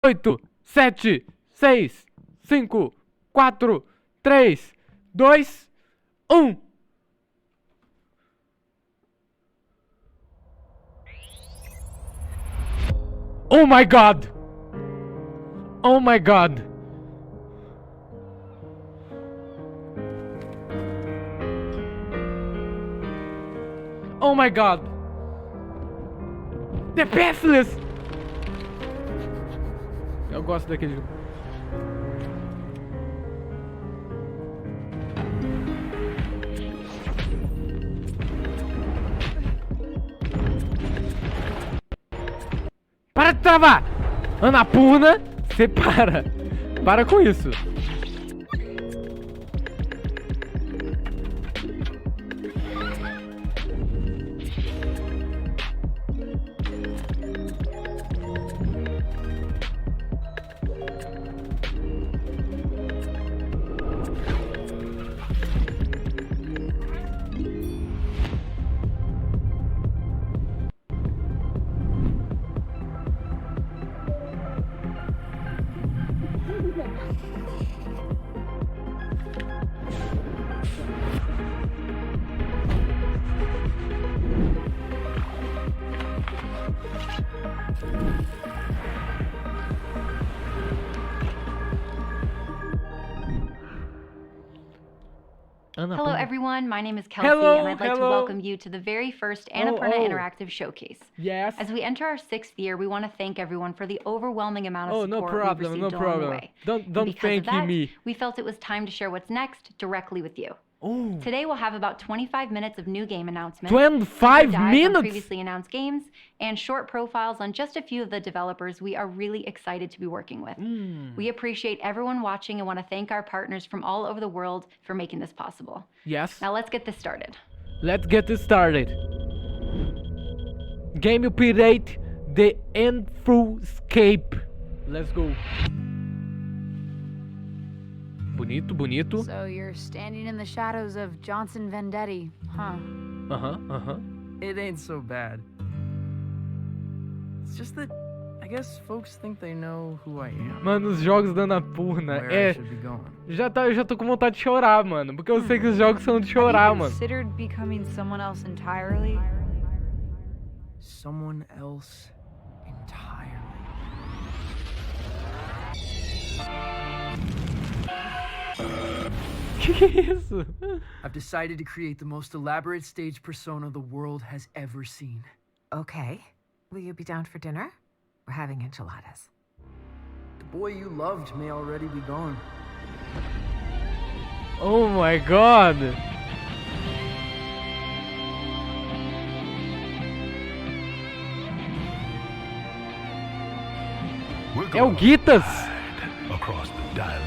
8, 7, 6, 5, 4, 3, 2, 1. Oh my god! Oh my god! Oh my god! The Pathless! Eu gosto daquele jogo. Para de travar! Annapurna, você para! Para com isso! Hello everyone, my name is Kelsey and I'd like to welcome you to the very first Annapurna Interactive Showcase. Yes. As we enter our 6th year, we want to thank everyone for the overwhelming amount of support we've received along the way. Don't thank me. We felt it was time to share what's next directly with you. Oh. Today we'll have about 25 minutes of new game announcements, 25 minutes? previously announced games, and short profiles on just a few of the developers we are really excited to be working with. We appreciate everyone watching and want to thank our partners from all over the world for making this possible. Yes. Now let's get this started. Let's get this started. Game update, the Escape. Let's go. Bonito, bonito. So you're standing in the shadows of Johnson Vendetti, huh? It ain't so bad. It's just that I guess folks think they know who I am. Mano, os jogos da Annapurna Where I should be going. eu já tô com vontade de chorar, mano, porque eu sei que os jogos são de chorar, mano. Considered becoming someone else entirely? Someone else entirely. Que isso? I've decided to create the most elaborate stage persona the world has ever seen. Okay. Will you be down for dinner? We're having enchiladas. The boy you loved may already be gone. Oh my god. É o Guitas.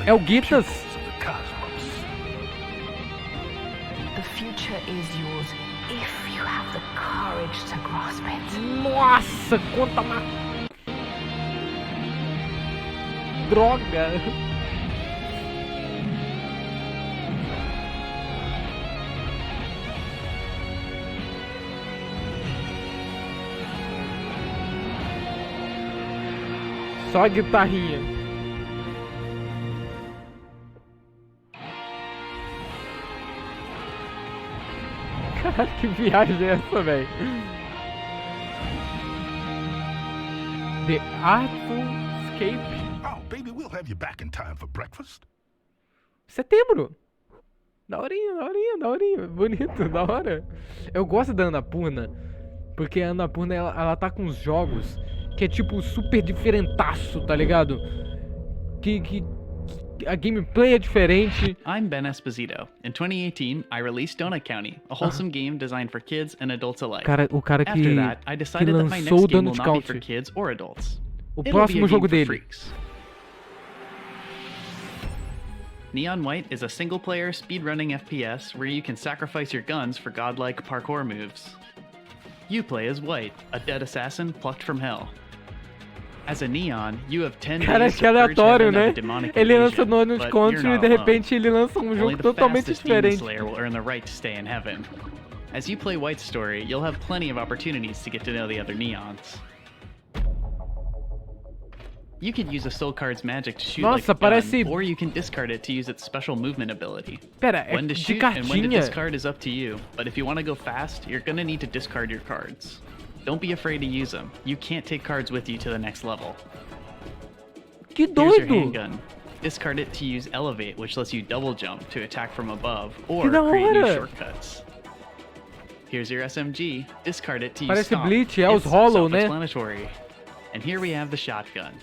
É o Guitas. The future is yours if you have the courage to grasp it. Nossa, quanta droga. Só a guitarrinha. Caralho, que viagem é essa, velho? The Artful Escape. Oh, baby, we'll have you back in time for breakfast. Setembro. Daorinha. Bonito, da hora. Eu gosto da Annapurna, porque a Annapurna, ela tá com uns jogos que é tipo super diferentaço, tá ligado? Que a gameplay é diferente. I'm Ben Esposito. In 2018, I released Donut County, a wholesome game designed for kids and adults alike. O cara After that, I decided that my lançou next o game will Donut not be County. for kids or adults. O It'll be a próximo game jogo for dele. freaks. Neon White is a single-player speedrunning FPS where you can sacrifice your guns for godlike parkour moves. You play as White, a dead assassin plucked from hell. As a Neon, you have 10 Cara, days que to purge aleatório, heaven of né? a demonic Ele lança invasion, Donut but County you're e not de alone. repente ele lança Only jogo the totalmente fastest Demon diferente. Slayer will earn the right to stay in heaven. As you play White's story, you'll have plenty of opportunities to get to know the other Neons. You could use a soul card's magic to shoot Nossa, like a gun, parece- or you can discard it to use its special movement ability. Pera, é When to de shoot and when to cartinha? discard is up to you, but if you want to go fast, you're gonna need to discard your cards. Don't be afraid to use them. You can't take cards with you to the next level. Que Here's your doido! handgun. Discard it to use Elevate, which lets you double jump to attack from above, or Que da create new hora! shortcuts. Here's your SMG. Discard it to use Parece Stomp. Bleach, é os It's Hollow, né? self-explanatory. And here we have the shotgun.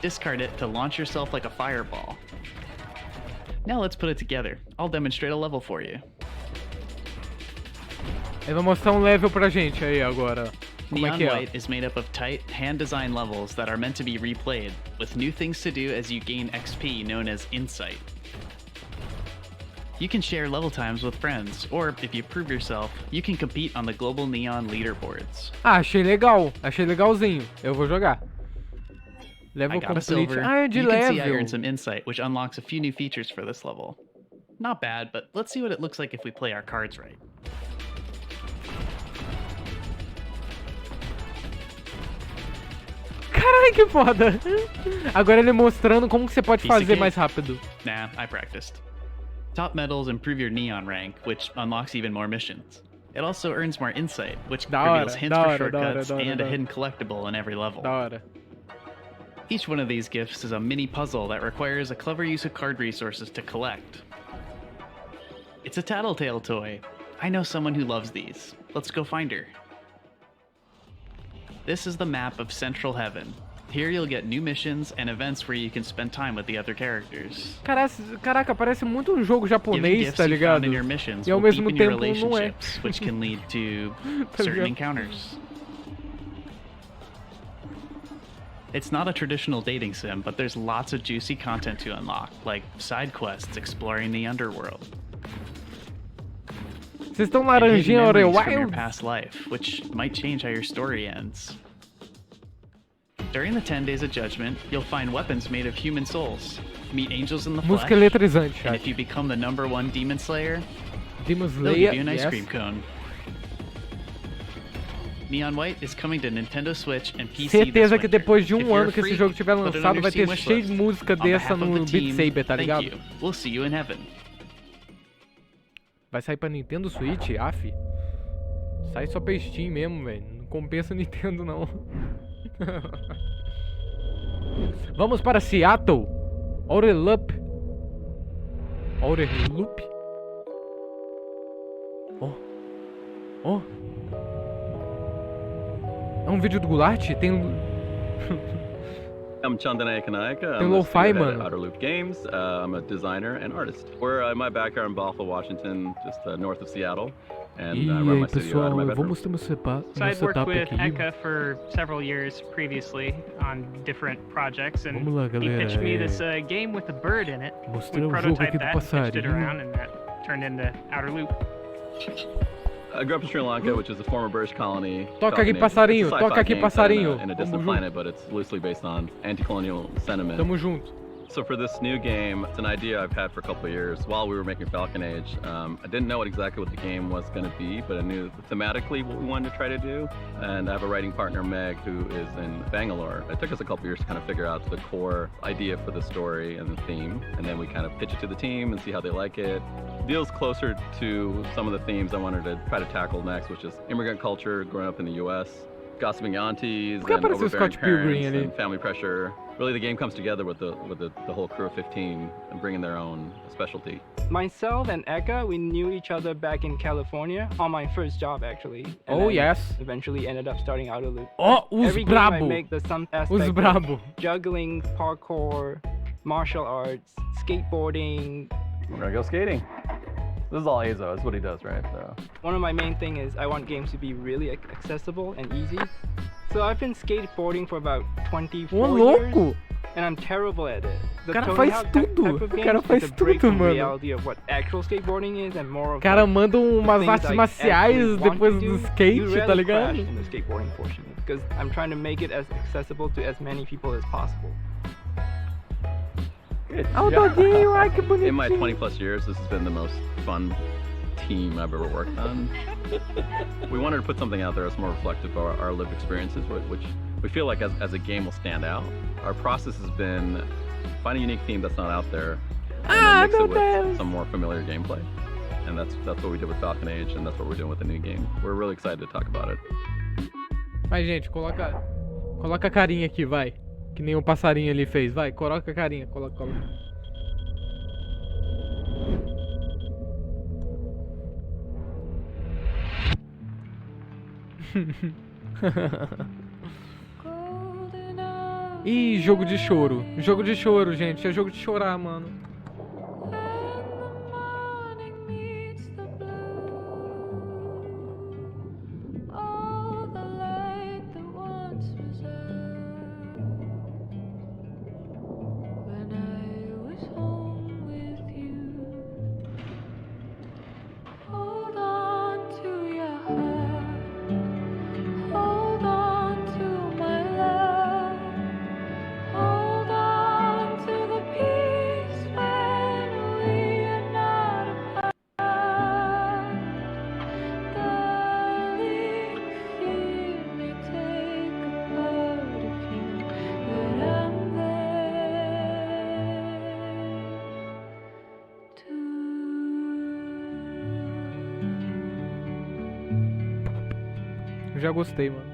Discard it to launch yourself like a fireball. Now let's put it together. I'll demonstrate a level for you. Ele vai mostrar um level pra gente aí agora. Como é Neon que é? White is made up of tight, hand-designed levels that are meant to be replayed, with new things to do as you gain XP known as Insight. You can share level times with friends, or if you prove yourself, you can compete on the global Neon leaderboards. Ah, achei legal. Achei legalzinho. Eu vou jogar. I Level got a complete. silver. Ah, é de You can see I level. earned some Insight, which unlocks a few new features for this level. Not bad, but let's see what it looks like if we play our cards right. Caralho, que foda. Agora ele mostrando como que você pode Piece of fazer cake. mais rápido. Nah, I practiced. Top medals improve your Neon rank, which unlocks even more missions. It also earns more Insight, which Da hora, reveals hints da for hora, da hora, shortcuts da hora, and da a hora. hidden collectible in every level. Da hora. Each one of these gifts is a mini puzzle that requires a clever use of card resources to collect. It's a tattletale toy. I know someone who loves these. Let's go find her. This is the map of Central Heaven. Here you'll get new missions and events where you can spend time with the other characters. Caraca, parece muito um jogo Giving japonês, gifts tá you found ligado? in your missions E ao will mesmo deepen your tempo não é. relationships, which can lead to Tá certain ligado? encounters. It's not a traditional dating sim, but there's lots of juicy content to unlock, like side quests exploring the underworld. Vocês estão and hidden laranjinha memories from your Wild? past life, which might change how your story ends. During the 10 Days of Judgment, you'll find weapons made of human souls, meet angels in the flesh, Música eletrizante, and chat. if you become the #1 Demon Slayer, Demon they'll Slayer, give you an ice yes. cream cone. Neon White is coming to Nintendo Switch and PC Certeza this que winter. depois de If um you're ano que esse free, jogo tiver put it on lançado, your vai ter Steam wish cheio de list. música On dessa behalf of no the Beat team, Saber, tá thank ligado? you. We'll see you in heaven. Vai sair pra Nintendo Switch? Af. Sai só pra Steam mesmo, velho. Não compensa Nintendo, não. Vamos para Seattle. Orelup. Orelup? Oh. Oh. É um vídeo do Goulart? Tem... I'm Chandana Kanayaka. Tem I'm the lo-fi, studio head mano. at Outer Loop Games. I'm a designer and artist. We're in my backyard in Bothell, Washington, just north of Seattle. And E I run aí, my studio out of pessoal, my eu vou bedroom. mostrar meu So I'd worked setup with aqui. Eka for several years previously on different projects, and Vamos lá, he galera, pitched me é. this game with a bird in it. We Mostrar o jogo aqui prototyped do that, pitched it passarinho. around, and that turned into Outer Loop. I grew up in Sri Lanka, which is a former British colony. Toca aqui, It's a passarinho, sci-fi toca aqui, game set in passarinho. a Vamos distant junto. planet, but it's loosely based on anti-colonial sentiment. Tamo junto. So for this new game, it's an idea I've had for a couple of years while we were making Falcon Age. I didn't know exactly what the game was going to be, but I knew thematically what we wanted to try to do. And I have a writing partner, Meg, who is in Bangalore. It took us a couple of years to kind of figure out the core idea for the story and the theme. And then we kind of pitch it to the team and see how they like it. Deals closer to some of the themes I wanted to try to tackle next, which is immigrant culture, growing up in the US, gossiping aunties, Por que and apareceu o overbearing Scott Pilgrim parents, ali? and family pressure. Really, the game comes together with the whole crew of 15 and bringing their own specialty. Myself and Eka, we knew each other back in California on my first job actually. And Oh, then yes. Eventually ended up starting Outer Loop. Ó, os Every game I brabo. make, there's some Os aspect of brabo. juggling, parkour, martial arts, skateboarding. We're gonna go skating. This is all Azo, that's what he does, right? So. One of my main thing is I want games to be really accessible and easy. So I've been skateboarding for about 24 Ô, years. louco. And I'm terrible at it. The O cara Tony faz Hawk tudo. type of O games cara is faz a break tudo, from mano. reality of what actual skateboarding is and more O of cara what manda umas things artes I marciais actually want depois to do do. skate, You tá rarely ligado? crash in the skateboarding portion because I'm trying to make it as accessible to as many people as possible. Ah, o doguinho, ai que bonitinho. In my 20 plus years, this has been the most fun team I've ever worked on. We wanted to put something out there that's more reflective of our lived experiences, which we feel like as a game will stand out. Our process has been find a unique theme that's not out there, and then mix it with some more familiar gameplay. And that's what we did with Falcon Age, and that's what we're doing with the new game. We're really excited to talk about it. Vai, gente, coloca a carinha aqui, vai. Que nem o passarinho ali fez. Vai, coloca a carinha, coloca. Ih, jogo de choro. Jogo de choro, gente. É jogo de chorar, mano. Já gostei, mano.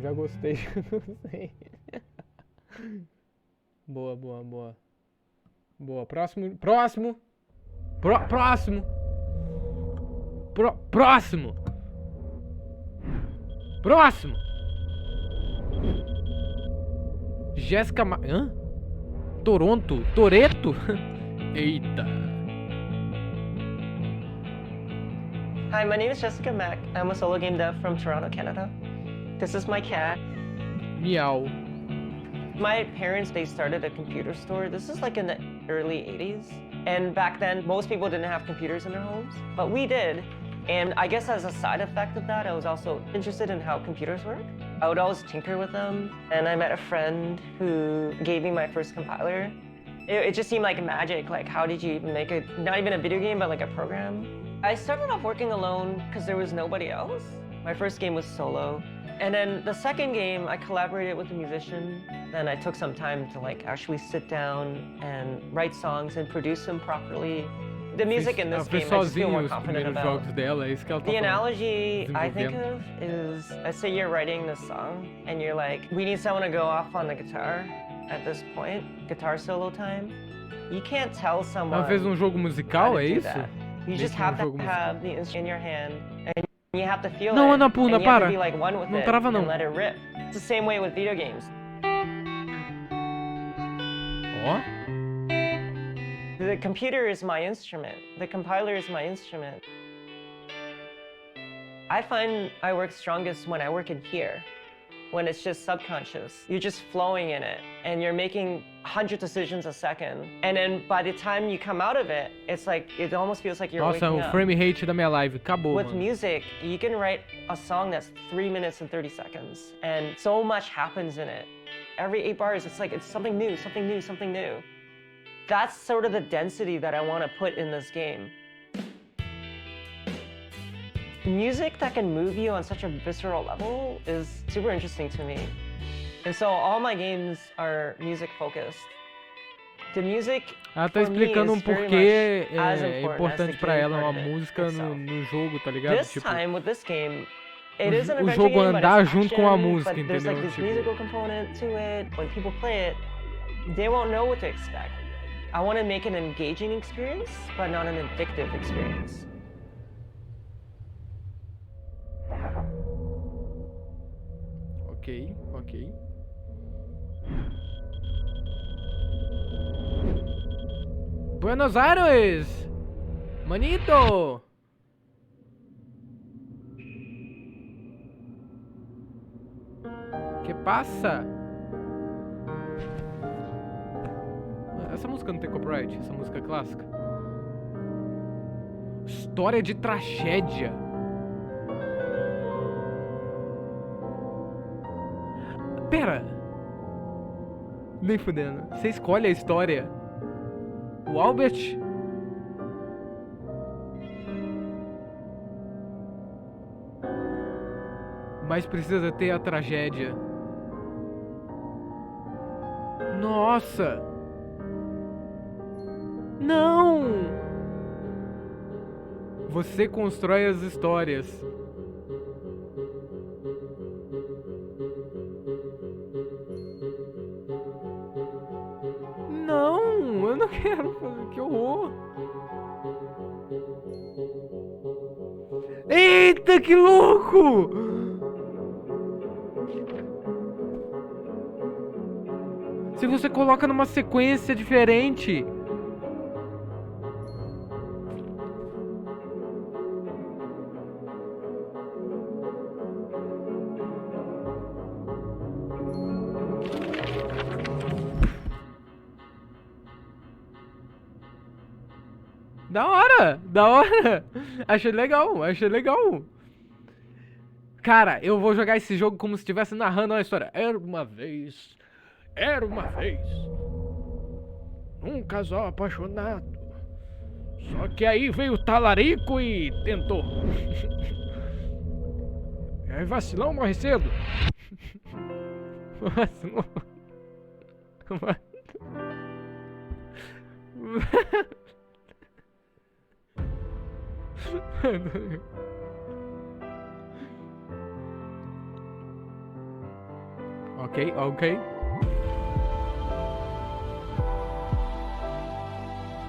Já gostei, já gostei. Boa, boa, boa. Boa, próximo. Próximo! Próximo! Próximo! Próximo! Jéssica Hã? Toronto? Toreto? Eita. Hi, my name is Jessica Mack. I'm a solo game dev from Toronto, Canada. This is my cat. Meow. My parents, they started a computer store. This is like in the early 80s. And back then, most people didn't have computers in their homes, but we did. And I guess as a side effect of that, I was also interested in how computers work. I would always tinker with them. And I met a friend who gave me my first compiler. It just seemed like magic. Like, how did you even make it? Not even a video game, but like a program. I started off working alone because there was nobody else. My first game was solo. And then the second game, I collaborated with a musician. Then I took some time to like actually sit down and write songs and produce them properly. The music in this game, I just feel more confident about. The analogy I think of is, let's say you're writing this song and you're like, we need someone to go off on the guitar at this point, guitar solo time. You can't tell someone. Ela fez jogo musical, é isso? That. You just have to have the instrument in your hand, and you have to feel não, it, ANNAPURNA, and you have to be like one with it, trava, and let it rip. It's the same way with video games. Ó. The computer is my instrument. The compiler is my instrument. I find I work strongest when I work in here. When it's just subconscious. You're just flowing in it, and you're making 100 decisions a second. And then by the time you come out of it, it's like, it almost feels like you're waking up. Nossa, o frame rate da minha live acabou, With mano. music, you can write a song that's 3 minutes and 30 seconds, and so much happens in it. Every 8 bars, it's like, it's something new, something new, something new. That's sort of the density that I want to put in this game. Music that can move you on such a visceral level is super interesting to me. And so all my games are music focused. The music Ela tá explicando porquê é importante pra ela uma música no jogo, tá ligado? This time with this game, it is an o adventure jogo game, but andar it's junto com a action, música, but there's entendeu? like this musical component to it. When people play it, they won't know what to expect. I want to make an engaging experience, but not an addictive experience. Ok, ok. Buenos Aires! Manito! Que passa? Essa música não tem copyright? Essa música clássica? História de tragédia. Pera! Nem fudendo. Você escolhe a história. O Albert? Mas precisa ter a tragédia. Nossa! Não! Você constrói as histórias. Não! Eu não quero fazer. Que horror! Eita, que louco! Se você coloca numa sequência diferente. Da hora, da hora. Achei legal, achei legal. Cara, eu vou jogar esse jogo como se estivesse narrando uma história. Era uma vez, um casal apaixonado. Só que aí veio o talarico e tentou. E aí vacilão morre cedo. Vacilão. Ok, ok.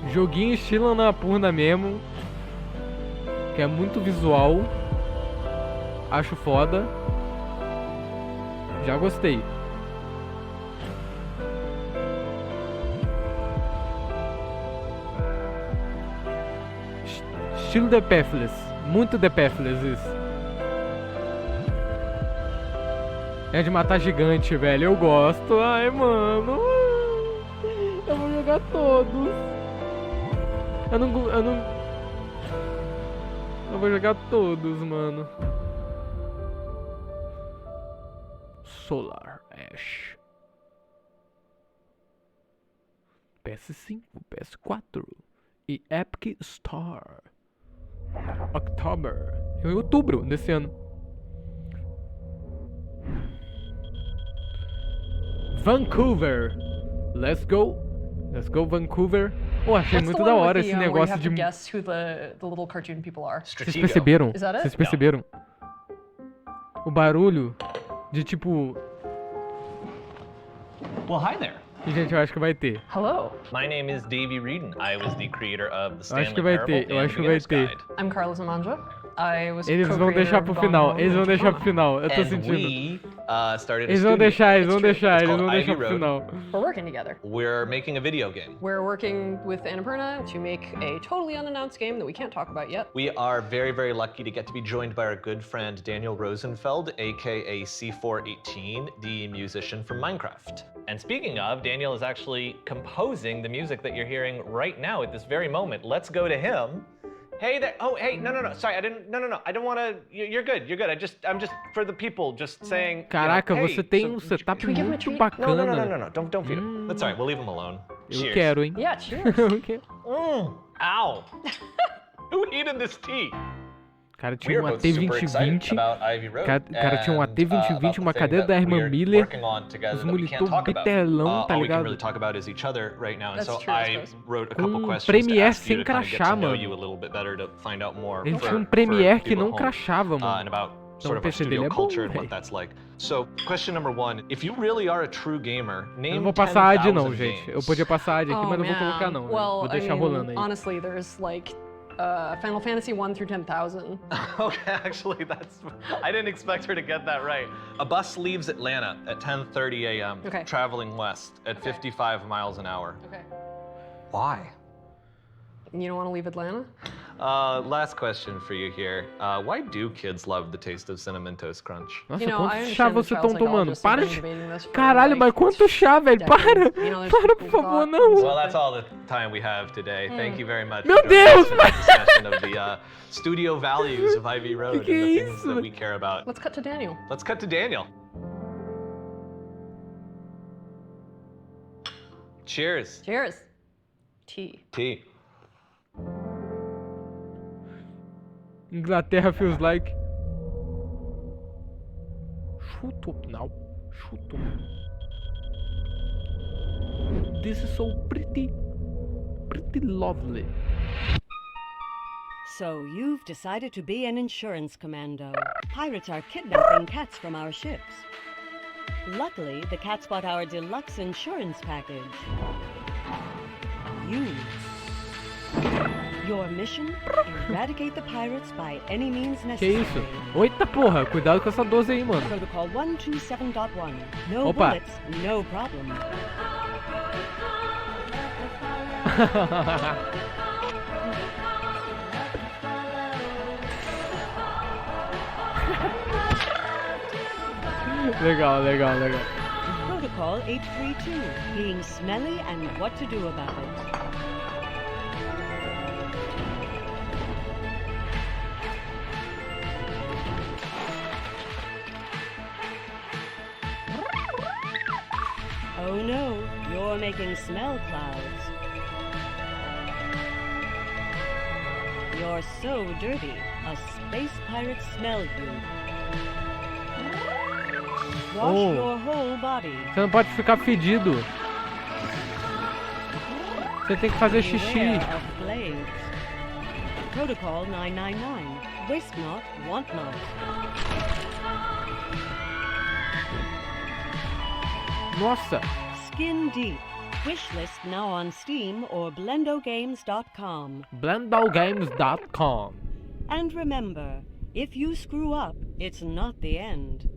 Joguinho estilo Annapurna mesmo. Que é muito visual. Acho foda. Já gostei. Estilo The Pathless. Muito The Pathless isso. É de matar gigante, velho. Eu gosto. Ai, mano. Eu vou jogar todos. Eu vou jogar todos, mano. Solar Ash. PS5, PS4 e Epic Store. October. Em outubro desse ano. Vancouver. Let's go. Let's go, Vancouver. Oh, achei muito da hora esse negócio de... Vocês perceberam? Vocês perceberam? O barulho de tipo... Well, hi there. Gente, eu acho que vai ter. Hello. My name is Davey Reedon. I was the creator of the Eu acho Stanley que vai Parable ter, eu and acho que vai Beginner's ter. Guide. I'm Carlos Amanja. I was Eles vão deixar pro final, eles vão deixar pro final, eu tô And sentindo. we started a Eles vão studio. deixar, eles vão It's true. deixar, It's eles called vão deixar Ivy pro Road. final. We're working together. We're making a video game. We're working with Annapurna to make a totally unannounced game that we can't talk about yet. We are very, very lucky to get to be joined by our good friend Daniel Rosenfeld, aka C418, the musician from Minecraft. And speaking of, Daniel is actually composing the music that you're hearing right now at this very moment. Let's go to him. Hey there. Oh, hey, no. Sorry, I didn't. No. I don't want to. You're good. You're good. I'm just for the people. Just saying. Caraca, you know, você hey, tem setup muito bacana. No. Don't feed him. That's all right. We'll leave him alone. Eu Cheers. quero, hein? Yeah, cheers. Eu quero. Ow. Who needed this tea? Cara, tinha um AT2020. Cara, tinha um AT2020, uma cadeira da irmã Miller, os monitor bitelão, tá ligado? Premiere sem crachá, mano. Ele tinha um Premiere que não crachava, mano. Então o PC dele é bom, velho. Eu não vou passar a AD não, gente. Eu podia passar a AD aqui, mas não vou colocar não. Vou deixar rolando aí. Honestly, there's like Final Fantasy 1 through 10,000. Okay, actually, I didn't expect her to get that right. A bus leaves Atlanta at 10:30 a.m. Okay. Traveling west at 55 miles an hour. Okay. Why? You don't want to leave Atlanta? Last question for you here. Why do kids love the taste of Cinnamon Toast Crunch? Nossa, quanto chá vocês estão tomando? Para de... Caralho, mas quanto chá, velho? Para! Para, por favor, não! Well, that's all the time we have today. Thank you very much Meu for Deus, joining us for this discussion of the studio values of Ivy Road and the things that we care about. Let's cut to Daniel. Let's cut to Daniel. Cheers. Cheers. Tea. Tea. Inglaterra feels like. Shut up now. Shut up. this is so pretty lovely. So you've decided to be an insurance commando. Pirates are kidnapping cats from our ships. Luckily, the cats bought our deluxe insurance package. Your mission? Eradicate the pirates by any means Que necessary. isso? Eita porra, cuidado com essa 12 aí, mano. Protocol 127.1. No Opa. bullets, no problem. Legal. Protocol 832. Being smelly and what to do about it. Oh no, you're making smell clouds. You're so dirty, a space pirate smelled you. Wash Oh. your whole body. Você não pode ficar fedido. Você tem que fazer xixi. Beware of blades. Protocol 999. Risk not, want not. Nossa. Skin deep. Wishlist now on Steam or blendogames.com. Blendogames.com. And remember, if you screw up, it's not the end.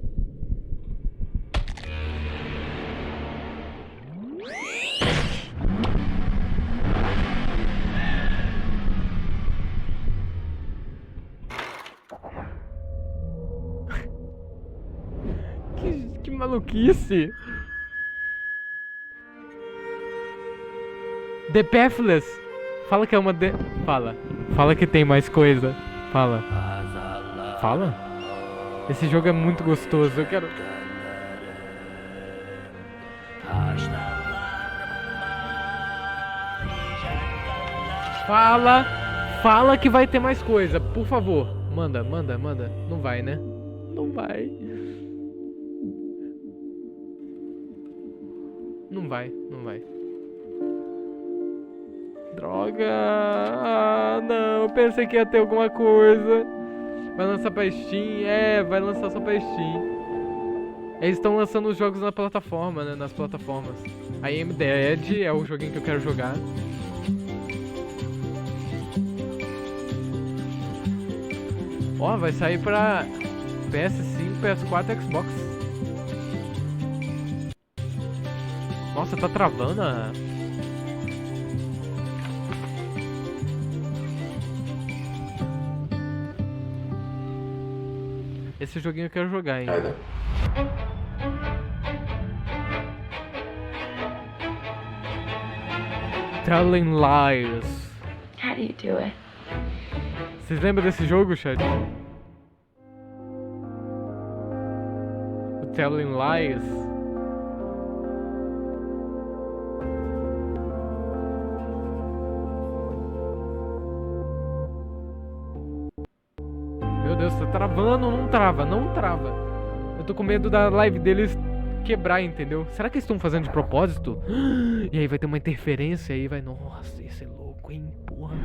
Que maluquice. The Pathless. Fala que é uma de... Fala que tem mais coisa. Fala. Esse jogo é muito gostoso. Eu quero... Fala que vai ter mais coisa, por favor. Manda. Não vai, né? Não vai. Não vai. Droga. Ah, não. Pensei que ia ter alguma coisa. Vai lançar pra Steam? Vai lançar só pra Steam. Eles estão lançando os jogos na plataforma, né? Nas plataformas. A I'm Dead é o joguinho que eu quero jogar. Ó, vai sair pra PS5, PS4 e Xbox. Nossa, tá travando a... Esse joguinho eu quero jogar, hein? Telling Lies. How do you do it? Vocês lembram desse jogo, chat? O Telling Lies. Meu Deus, tá travando, não trava. Eu tô com medo da live deles quebrar, entendeu? Será que eles estão fazendo de propósito? E aí vai ter uma interferência aí, vai... Nossa, esse é louco, hein? Porra.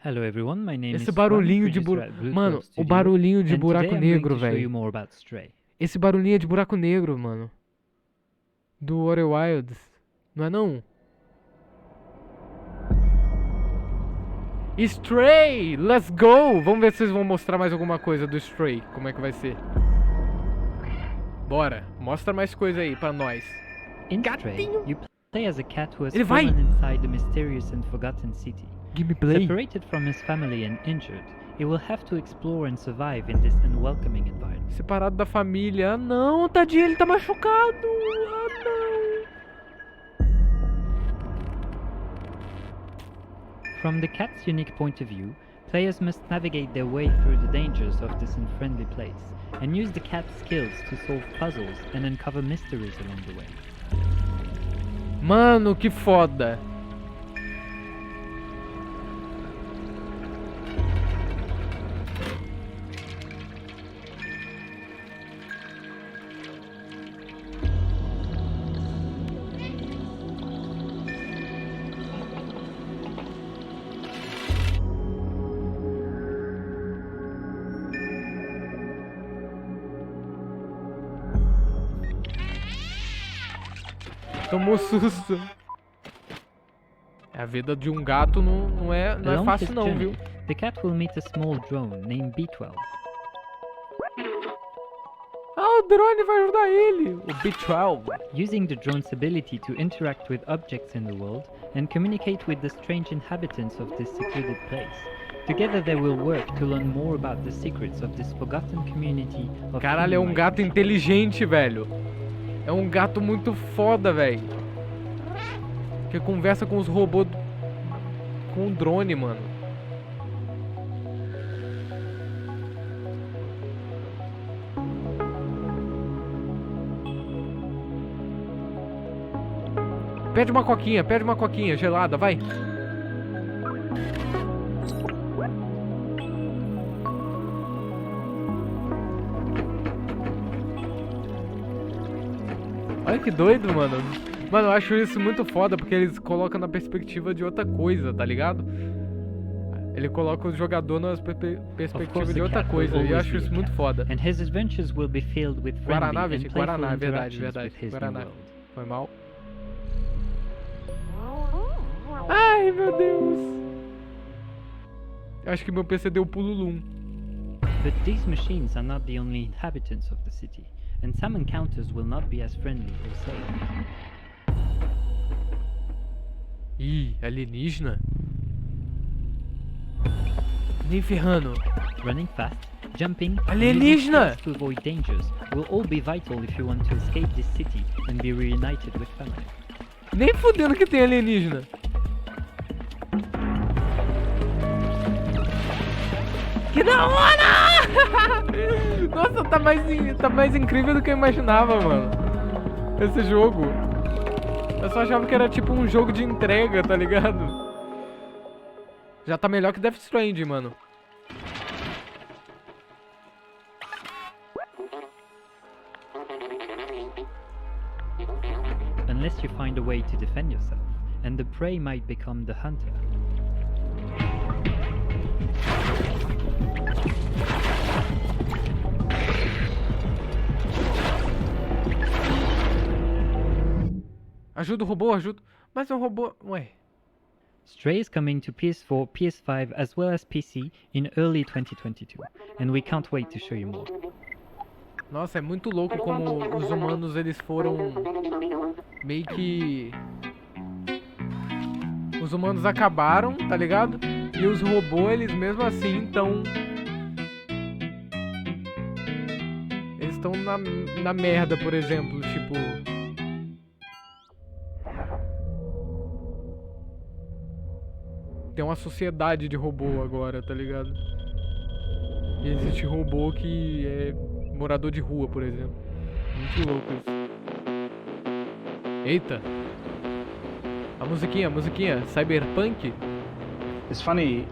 Hello everyone, my name Esse is barulhinho Ron, de producer at Blue Mano, Cloud o Studio, barulhinho de and buraco today I'm going negro, to show you velho. more about Stray. Esse barulhinho é de buraco negro, mano. Do Outer Wilds. Não é não? Stray! Let's go! Vamos ver se vocês vão mostrar mais alguma coisa do Stray. Como é que vai ser. Bora. Mostra mais coisa aí pra nós. In Stray, you play as a cat who has Ele vai! fallen inside the mysterious and forgotten city. Gameplay. Separated from his family and injured, he will have to explore and survive in this unwelcoming environment. Separado da família. Ah não, tadinho, ele tá machucado. Ah não. From the cat's unique point of view, players must navigate their way through the dangers of this unfriendly place, and use the cat's skills to solve puzzles and uncover mysteries along the way. Mano, que foda. Tomou susto. A vida de um gato não é Along fácil his não, journey, viu? the cat will meet a small drone named B12. Ah, o drone vai ajudar ele! O B12. Using the drone's ability to interact with objects in the world and communicate with the strange inhabitants of this secluded place. Together they will work to learn more about the secrets of this forgotten community of Caralho, é um gato inteligente, velho. É um gato muito foda, velho. Que conversa com os robôs... Com o drone, mano. Pede uma coquinha gelada, vai. Olha que doido, mano. Mano, eu acho isso muito foda, porque eles colocam na perspectiva de outra coisa, tá ligado? Ele coloca o jogador na perspectiva de outra coisa, e eu acho isso muito foda. And his adventures will be filled with Guaraná, friendly and Guaraná, playful verdade. interactions with his new Guaraná. world. Foi mal. Ai, meu Deus. Eu acho que meu PC deu pululum. But these machines are not the only inhabitants of the city, and some encounters will not be as friendly or safe. Ih, alienígena? Nem ferrando. Running fast, jumping, Alienígena! and using skills to avoid dangers will all be vital if you want to escape this city and be reunited with family. Nem fudendo que tem alienígena. Que da hora! Nossa, tá mais incrível do que eu imaginava, mano. Esse jogo. Eu só achava que era tipo um jogo de entrega, tá ligado? Já tá melhor que Death Stranding, mano. Unless you find a way to defend yourself, and the prey might become the hunter. Ajuda o robô, ajuda. Mas é um robô... Ué. Stray is coming to PS4, PS5 as well as PC in early 2022, and we can't wait to show you more. Nossa, é muito louco como os humanos, eles foram meio que... Os humanos acabaram, tá ligado? E os robôs, eles mesmo assim estão... Eles estão na merda, por exemplo, tipo... Tem uma sociedade de robô agora, tá ligado? E existe robô que é morador de rua, por exemplo. Muito louco isso. Eita! A musiquinha, cyberpunk? It's funny,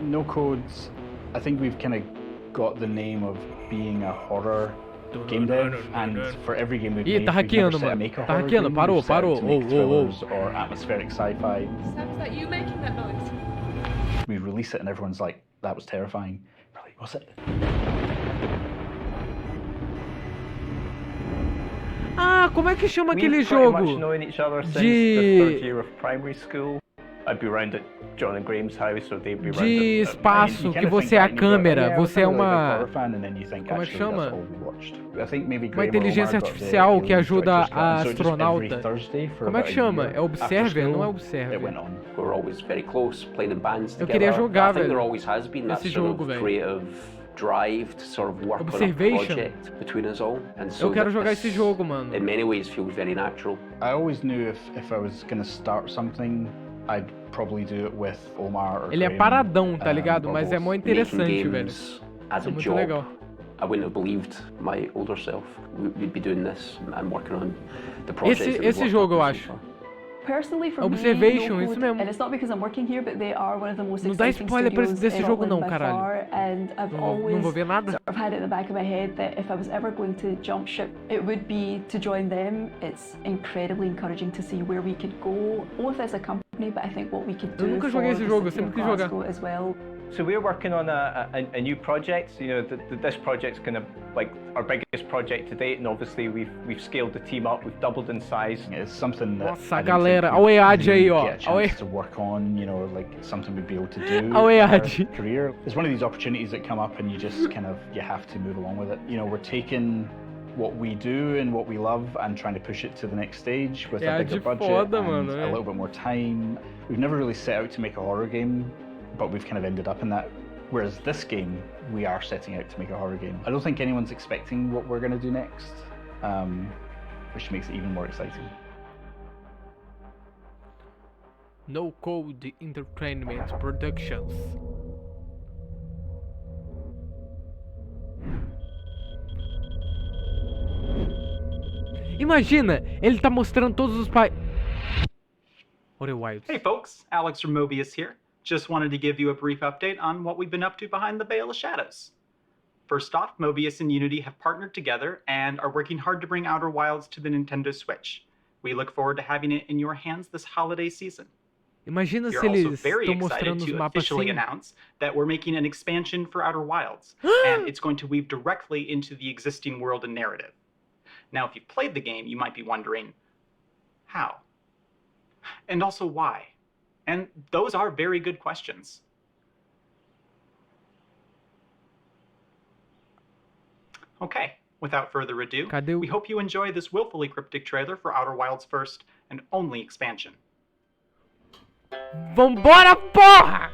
No Codes, I think we've kind of got the name of being a horror game dev, and for every game we've made, tá we've never hackeando, set to mano. make a Tá horror hackeando, game, parou, we've set parou. to make Oh. thrillers or atmospheric sci-fi. Sam, is that you making that noise? We release it and everyone's like, that was terrifying. We're like, was it? Ah, como é que chama aquele We've jogo? pretty much known each other since the third year of primary school. I'd be round at John and Graham's house, or they'd be round De at espaço, que você é a câmera, você é uma... Como é que chama? Uma inteligência artificial que ajuda a astronauta. Como é que chama? É Observer? Não é Observer. Eu queria jogar, velho. Esse jogo, velho. Drive to sort of work Observation. on a project between us all, and so Eu quero that jogar this, esse jogo, mano. in many ways feels very natural. I always knew if I was going to start something, I'd probably do it with Omar or Ele é Graham, paradão, tá ligado? Mas é mó interessante, Making velho. games as É a muito job, legal. I wouldn't have believed my older self we'd be doing this and working on the projects that we've Esse worked jogo, eu on so acho. far. Personally, for Observation, me, isso No mesmo. Code, and it's not because I'm working here, but they are one of the most Não dá exciting spoiler studios desse in jogo não, Scotland by caralho. far, and I've Não always vou ver nada. sort of had it in the back of my head that if I was ever going to jump ship, it would be to join them. It's incredibly encouraging to see where we could go, both as a company, but I think what we could do Eu nunca for joguei esse the jogo, eu city sempre of quis jogar. Glasgow as well. So we're working on a new project. You know, this project's kind of like our biggest project to date, and obviously we've scaled the team up. We've doubled in size. It's something that Nossa, I didn't galera, think olha o we'd EAD aí, really ó. get a chance to work on, you know, like something we'd be able to do in Olha o our EAD. career. It's one of these opportunities that come up and you just kind of, you have to move along with it. You know, we're taking what we do and what we love and trying to push it to the next stage with a bigger budget foda, and mano, a little bit more time. We've never really set out to make a horror game, but we've kind of ended up in that. Whereas this game, we are setting out to make a horror game. I don't think anyone's expecting what we're going to do next, which makes it even more exciting. No Code Entertainment Productions. Imagina, ele tá mostrando todos os pais. Olha o Wild. Hey folks, Alex from Mobius here. Just wanted to give you a brief update on what we've been up to behind the Veil of Shadows. First off, Mobius and Unity have partnered together and are working hard to bring Outer Wilds to the Nintendo Switch. We look forward to having it in your hands this holiday season. Imagina We se are also eles very estão excited mostrando os to mapas officially assim. announce that we're making an expansion for Outer Wilds, and it's going to weave directly into the existing world and narrative. Now, if you've played the game, you might be wondering, how? And also why? And those are very good questions. Okay, without further ado, we hope you enjoy this willfully cryptic trailer for Outer Wilds' first and only expansion. Vambora, porra!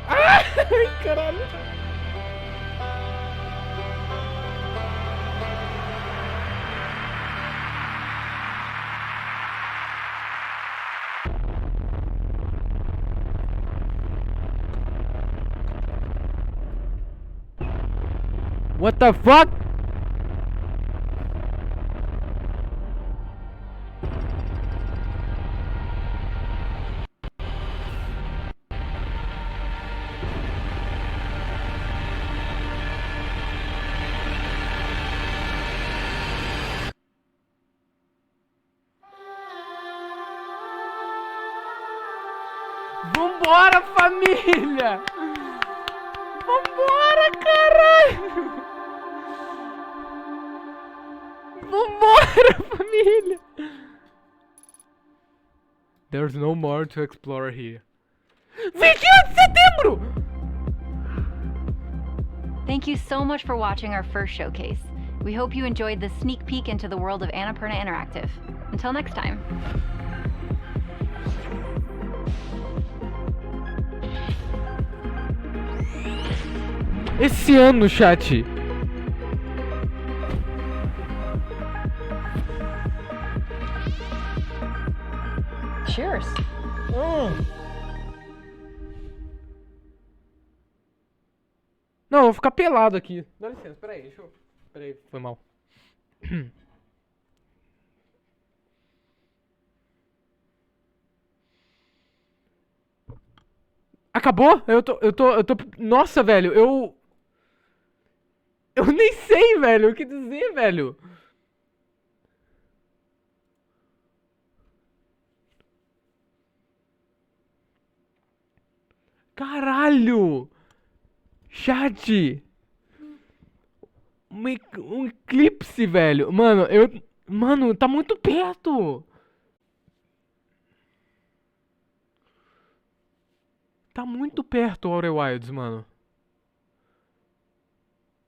Ai, caralho. What the fuck? Vambora, família! Vambora, caralho! Vambora, família! There's no more to explore here. 21 de setembro! Thank you so much for watching our first showcase. We hope you enjoyed this sneak peek into the world of Annapurna Interactive. Until next time. Esse ano, chat. Cheers. Não, eu vou ficar pelado aqui. Dá licença, peraí, deixa eu... Peraí, foi mal. Acabou? Eu tô... Nossa, velho, eu nem sei, velho, o que dizer, velho. Caralho! Chat! Um eclipse, velho. Mano, Mano, tá muito perto! Tá muito perto o Outer Wilds, mano.